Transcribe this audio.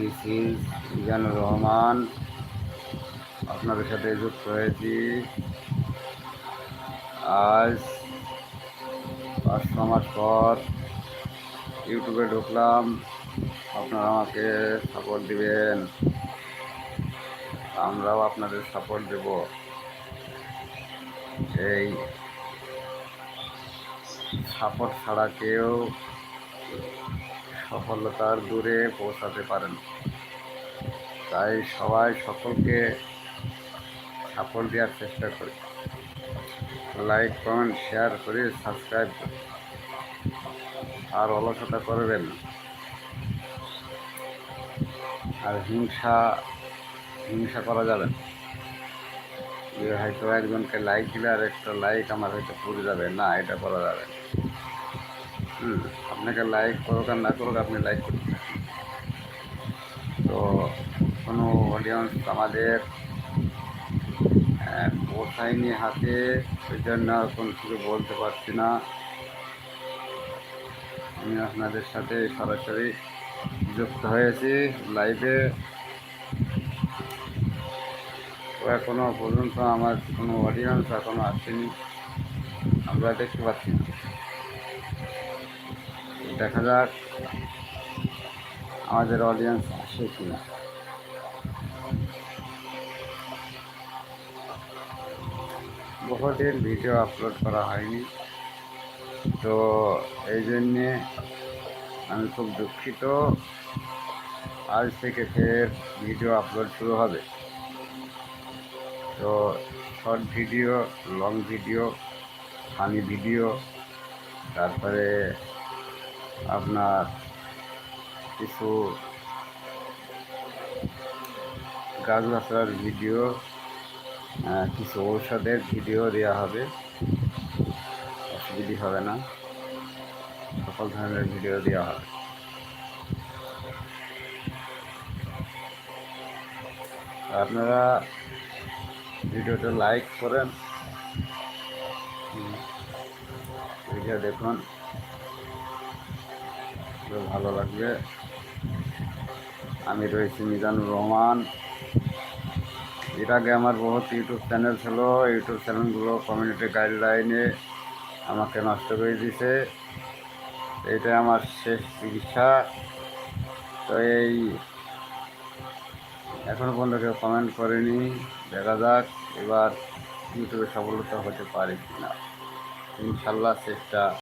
This is Mizanur Rahman, আপনাদের সাথে যুক্ত হয়েছি। আজ 5-6 মাস পর ইউটিউবে ঢুকলাম। আপনারা আমাকে সাপোর্ট দিবেন, আমরাও আপনাদের সাপোর্ট দেব। এই সাপোর্ট ছাড়া কেউ সফলতার দূরে পৌঁছাতে পারেন। তাই সবাই সকলকে সাপোর্ট দেওয়ার চেষ্টা করি। লাইক, কমেন্ট, শেয়ার করে সাবস্ক্রাইব করে আর অলসতা করবেন। আর হিংসা করা যাবে না। হয়তো একজনকে লাইক দিলে আর একটা লাইক আমার হয়তো পুড়ে যাবে না, এটা করা যাবে না। আপনাকে লাইক করুক আর না করুক, আপনি লাইক করতে থাকেন। তো কোনো অডিয়েন্স আমাদের পৌঁছায়নি হাতে, সেই জন্য কোনো কিছু বলতে পারছি না। আমি আপনাদের সাথে সরাসরি যুক্ত হয়েছি লাইভে। তো এখনও পর্যন্ত আমার কোনো অডিয়েন্স এখনও আসেনি, আমরা দেখতে পাচ্ছি না। দেখা যাক আমাদের অডিয়েন্স আসে কি না। বহুদিন ভিডিও আপলোড করা হয়নি, তো এই জন্যে আমি খুব দুঃখিত। আজ থেকে ফের ভিডিও আপলোড শুরু হবে। তো short video, long video, funny video, তারপরে আপনার কিছু গাছ গাছার ভিডিও, কিছু ঔষধের ভিডিও দেওয়া হবে। অসুবিধা হবে না, সকল ধরনের ভিডিও দেওয়া হবে। আপনারা ভিডিওটা লাইক করেন, ভিডিও দেখুন, ভালো লাগবে। আমি রয়েছি মিজানুর রহমান। এর আগে আমার বহুত ইউটিউব চ্যানেল ছিল, ইউটিউব চ্যানেলগুলো কমিউনিটি গাইডলাইনে আমাকে নষ্ট করে দিয়েছে। এইটাই আমার শেষ চিকিৎসা। তো এই এখনও পর্যন্ত কেউ কমেন্ট করেনি, দেখা যাক এবার ইউটিউবে সফলতা হতে পারে কি না। ইনশাল্লাহ চেষ্টা